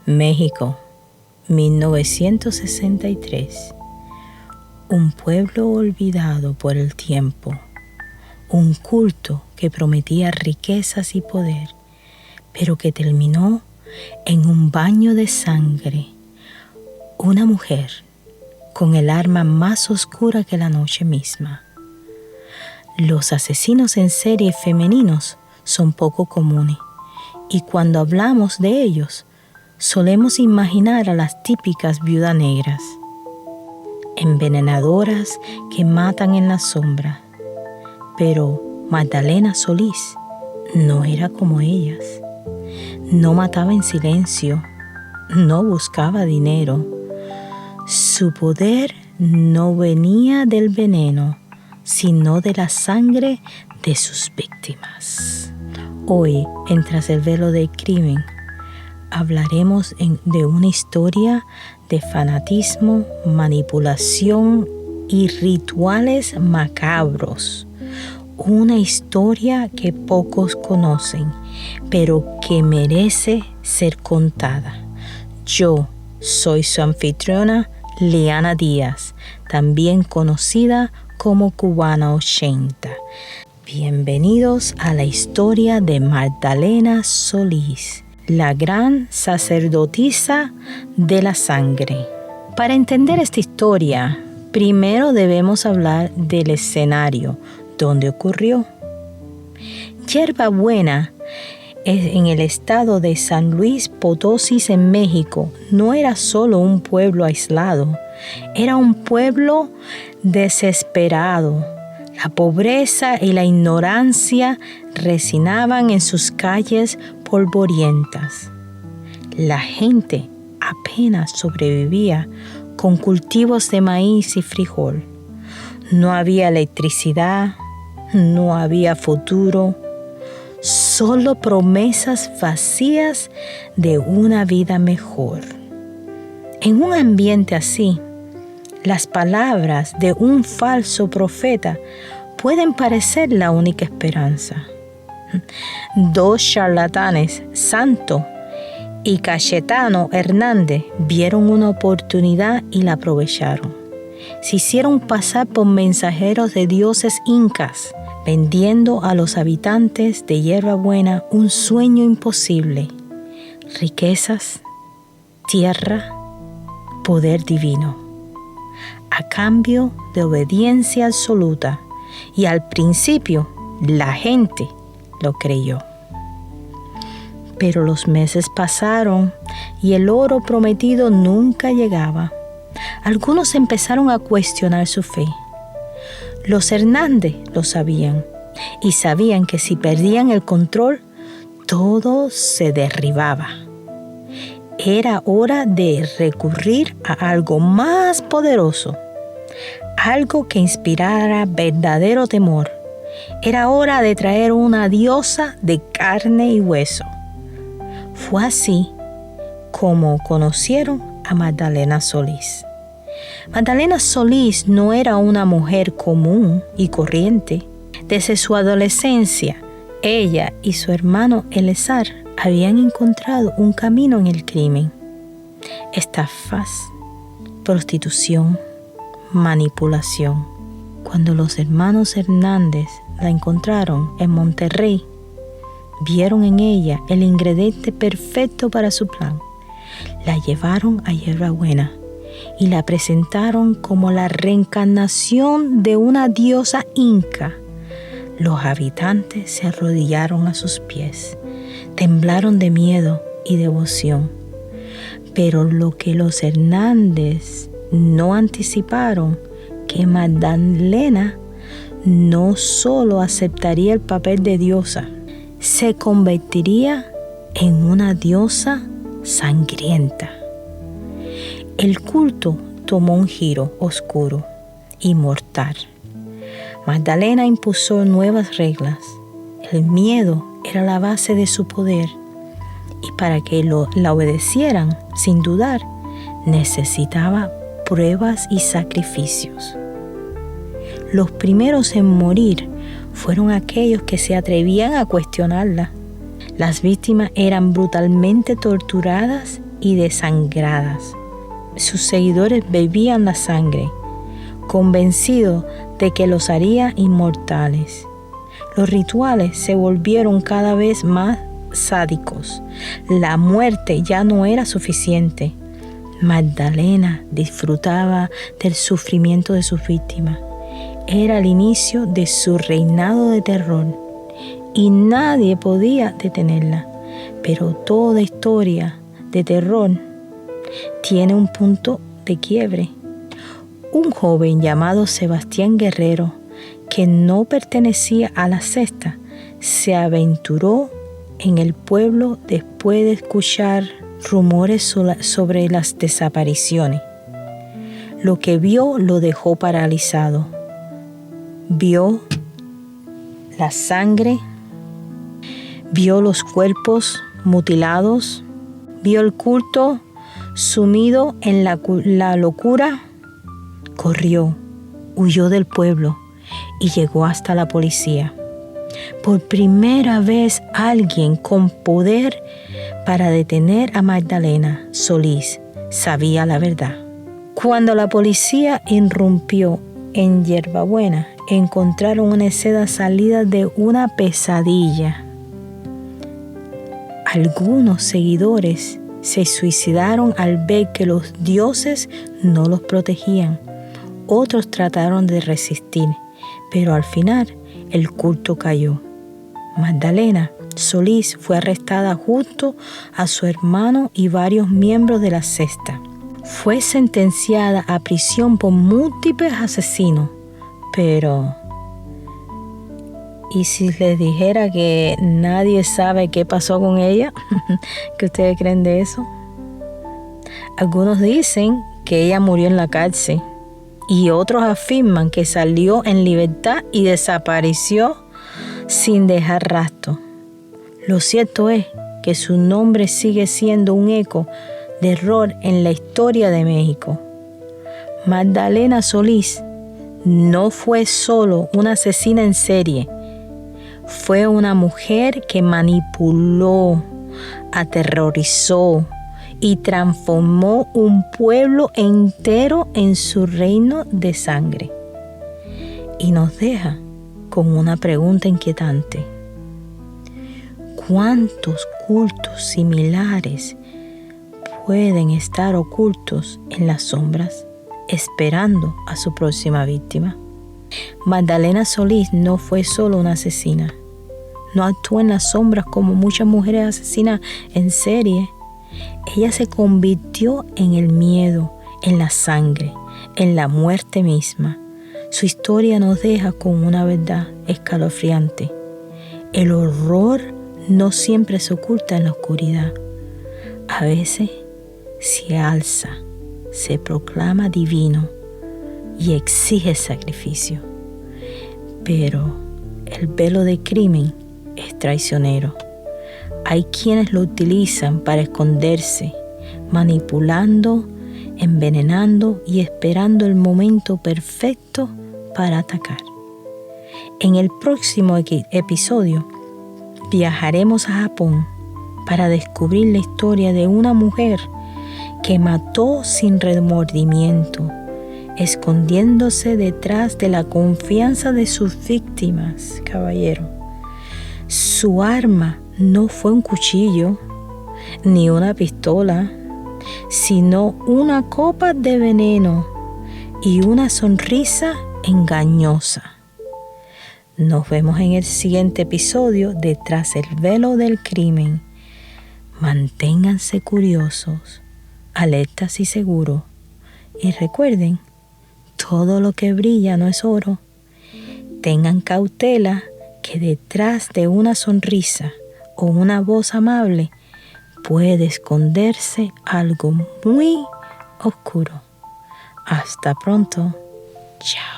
México, 1963. Un pueblo olvidado por el tiempo. Un culto que prometía riquezas y poder, pero que terminó en un baño de sangre. Una mujer con el arma más oscura que la noche misma. Los asesinos en serie femeninos son poco comunes, y cuando hablamos de ellos, solemos imaginar a las típicas viudas negras, envenenadoras que matan en la sombra. Pero Magdalena Solís no era como ellas. No mataba en silencio, no buscaba dinero. Su poder no venía del veneno, sino de la sangre de sus víctimas. Hoy, en Tras el Velo del Crimen, hablaremos de una historia de fanatismo, manipulación y rituales macabros. Una historia que pocos conocen, pero que merece ser contada. Yo soy su anfitriona, Liana Díaz, también conocida como Cubana 80. Bienvenidos a la historia de Magdalena Solís, la gran sacerdotisa de la sangre. Para entender esta historia, primero debemos hablar del escenario donde ocurrió. Yerba Buena, en el estado de San Luis Potosí, en México, no era solo un pueblo aislado, era un pueblo desesperado. La pobreza y la ignorancia resinaban en sus calles polvorientas. La gente apenas sobrevivía con cultivos de maíz y frijol. No había electricidad, no había futuro, solo promesas vacías de una vida mejor. En un ambiente así, las palabras de un falso profeta pueden parecer la única esperanza. Dos charlatanes, Santo y Cayetano Hernández, vieron una oportunidad y la aprovecharon. Se hicieron pasar por mensajeros de dioses incas, vendiendo a los habitantes de Yerba Buena un sueño imposible: riquezas, tierra, poder divino, a cambio de obediencia absoluta. Y al principio la gente lo creyó. Pero los meses pasaron y el oro prometido nunca llegaba. Algunos empezaron a cuestionar su fe. Los Hernández lo sabían, y sabían que si perdían el control, todo se derribaba. Era hora de recurrir a algo más poderoso, algo que inspirara verdadero temor. Era hora de traer una diosa de carne y hueso. Fue así como conocieron a Magdalena Solís. Magdalena Solís no era una mujer común y corriente. Desde su adolescencia, ella y su hermano Eleazar habían encontrado un camino en el crimen. Estafas, prostitución, manipulación. Cuando los hermanos Hernández la encontraron en Monterrey, vieron en ella el ingrediente perfecto para su plan. La llevaron a Yerba Buena y la presentaron como la reencarnación de una diosa inca. Los habitantes se arrodillaron a sus pies, temblaron de miedo y devoción. Pero lo que los Hernández no anticiparon, que Magdalena no solo aceptaría el papel de diosa, se convertiría en una diosa sangrienta. El culto tomó un giro oscuro y mortal. Magdalena impuso nuevas reglas. El miedo era la base de su poder, y para que la obedecieran sin dudar, necesitaba pruebas y sacrificios. Los primeros en morir fueron aquellos que se atrevían a cuestionarla. Las víctimas eran brutalmente torturadas y desangradas. Sus seguidores bebían la sangre, convencidos de que los haría inmortales. Los rituales se volvieron cada vez más sádicos. La muerte ya no era suficiente. Magdalena disfrutaba del sufrimiento de sus víctimas. Era el inicio de su reinado de terror y nadie podía detenerla. Pero toda historia de terror tiene un punto de quiebre. Un joven llamado Sebastián Guerrero, que no pertenecía a la secta, se aventuró en el pueblo después de escuchar rumores sobre las desapariciones. Lo que vio lo dejó paralizado. Vio la sangre, vio los cuerpos mutilados, vio el culto sumido en la locura. Corrió, huyó del pueblo y llegó hasta la policía. Por primera vez alguien con poder para detener a Magdalena Solís sabía la verdad. Cuando la policía irrumpió en Hierbabuena, encontraron una escena salida de una pesadilla. Algunos seguidores se suicidaron al ver que los dioses no los protegían. Otros trataron de resistir, pero al final el culto cayó. Magdalena Solís fue arrestada junto a su hermano y varios miembros de la secta. Fue sentenciada a prisión por múltiples asesinos, pero ¿y si les dijera que nadie sabe qué pasó con ella? ¿Qué ustedes creen de eso? Algunos dicen que ella murió en la cárcel y otros afirman que salió en libertad y desapareció sin dejar rastro. Lo cierto es que su nombre sigue siendo un eco de error en la historia de México. Magdalena Solís no fue solo una asesina en serie, fue una mujer que manipuló, aterrorizó y transformó un pueblo entero en su reino de sangre. Y nos deja con una pregunta inquietante. ¿Cuántos cultos similares pueden estar ocultos en las sombras, esperando a su próxima víctima? Magdalena Solís no fue solo una asesina. No actuó en las sombras como muchas mujeres asesinas en serie. Ella se convirtió en el miedo, en la sangre, en la muerte misma. Su historia nos deja con una verdad escalofriante. El horror no siempre se oculta en la oscuridad. A veces se alza, se proclama divino y exige sacrificio. Pero el velo del crimen es traicionero. Hay quienes lo utilizan para esconderse, manipulando, envenenando y esperando el momento perfecto para atacar. En el próximo episodio viajaremos a Japón para descubrir la historia de una mujer que mató sin remordimiento, escondiéndose detrás de la confianza de sus víctimas, caballero. Su arma no fue un cuchillo ni una pistola, sino una copa de veneno y una sonrisa engañosa. Nos vemos en el siguiente episodio de Tras el Velo del Crimen. Manténganse curiosos, alertas y seguros. Y recuerden, todo lo que brilla no es oro. Tengan cautela que detrás de una sonrisa o una voz amable puede esconderse algo muy oscuro. Hasta pronto. Chao.